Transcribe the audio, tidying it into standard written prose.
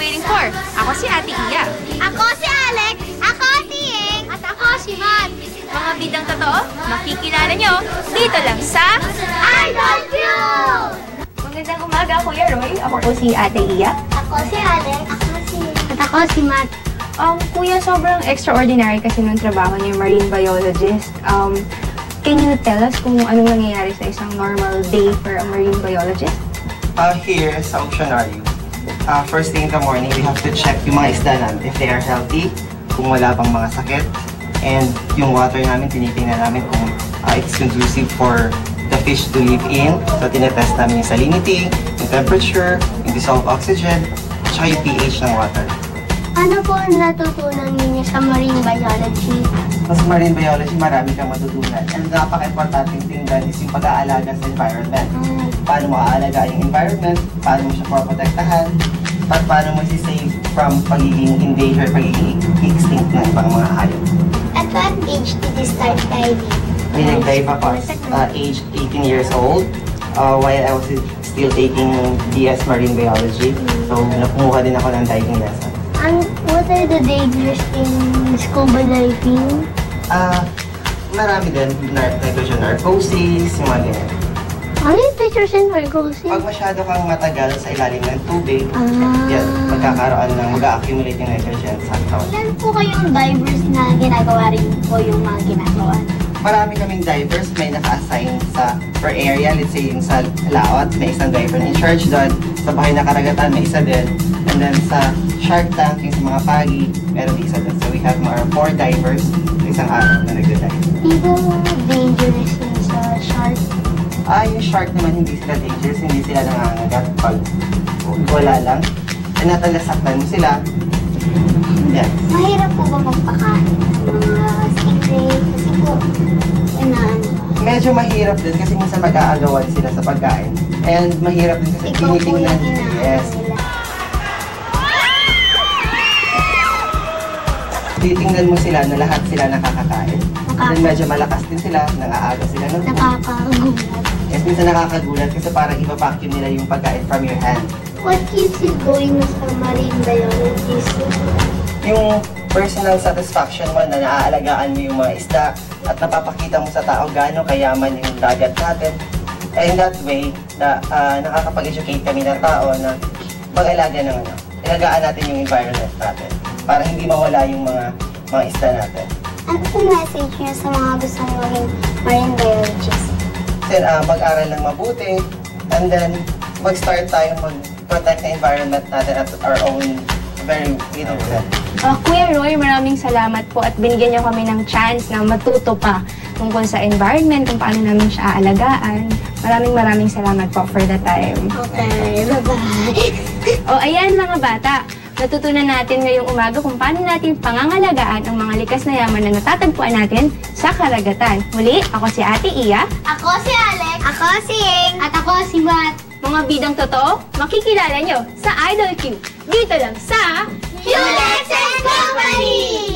waiting for? Ako si Ate Iya. Ako si Alex. Ako si Ying. At ako si Matt. Mga bidang totoo, makikilala nyo dito lang sa Idol Q! Magandang umaga, Kuya Roy. Ako po si Ate Iya. Ako si Alex. Ako si... At ako si Matt. Kuya, sobrang extraordinary kasi nung trabaho niyo, marine biologist. Can you tell us kung anong nangyayari sa isang normal day for a marine biologist? Here sa oceanarium, first thing in the morning, we have to check yung mga isda namin if they are healthy, kung wala bang mga sakit, and yung water namin, tinitingnan namin kung it's conducive for the fish to live in. So, tinetest namin yung salinity, yung temperature, yung dissolved oxygen, at yung pH ng water. Ano po ang natutunan ninyo sa marine biology? Sa marine biology, marami kang matutunan. And napaka-importanting thing dyan is yung pag-aalaga sa environment. Paano mo aalaga yung environment, paano mo siya protektahan, at paano mo si-save from pagiging endangered, pagiging extinct ng ibang mga hayop. At what age did you start diving? May nag-dive ako age 18 years old while I was still taking BS Marine Biology. So, napunguha din ako ng diving lesson. And what are the dangers in scuba diving? Marami din. Nitrogen narcosis, yung mga ganyan. Ano yung features in narcosis? Pag masyado kang matagal sa ilalim ng tubig, yan, magkakaroon ng mag-accumulate yung nitrogen sa katawan. Ilan po kayong divers na ginagawa rin po yung mga ginagawa? Marami kaming divers, may naka-assign sa per area. Let's say yung sa laot, may isang diver in charge doon. Sa bahay na karagatan, may isa din. And then sa shark tank, yung sa mga pagi, meron isa din. So we have mga 4 divers sa isang araw na nagda-dive. Di ba dangerous yun sa shark? Yung shark naman hindi sila dangerous, hindi sila nangangagat pag wala lang. And natalasaktan mo sila. Yan. Mahirap po ba magpakain ng mga stingray? Kasi po, medyo mahirap din kasi minsan mag-aagawan sila sa pagkain. And mahirap din kasi tinitingnan. Yes. Titingnan mo sila na lahat sila nakakakain. And medyo malakas din sila, nang-aaga sila ng food. Nakakagulat. Yes, minsan nakakagulat kasi parang iba-vacuum nila yung pagkain from your hand. What keeps you going sa marine biologist? Yung personal satisfaction mo na naaalagaan mo yung mga isda at napapakita mo sa tao gaano kayaman yung dagat natin. And that way, nakakapag-educate kami ng tao na mag-alaga ng ilagaan natin yung environment natin para hindi mawala yung mga isda natin. Ano po message niyo sa mga gustong maging marine biologist? Then, mag-aral ng mabuti and then mag-start tayo mag-protect the environment natin at our own very way. Kuya Roy, maraming salamat po at binigyan niyo kami ng chance na matuto pa tungkol sa environment, kung paano namin siya aalagaan. Maraming salamat po for the time. Okay, bye-bye. Ayan mga bata. Natutunan natin ngayong umaga kung paano natin pangangalagaan ang mga likas na yaman na natatagpuan natin sa karagatan. Muli, ako si Ate Iya. Ako si Alex. Ako si Ying. At ako si Matt. Mga bidang totoo, makikilala nyo sa Idol Q. Dito lang sa Q-Lex and Company!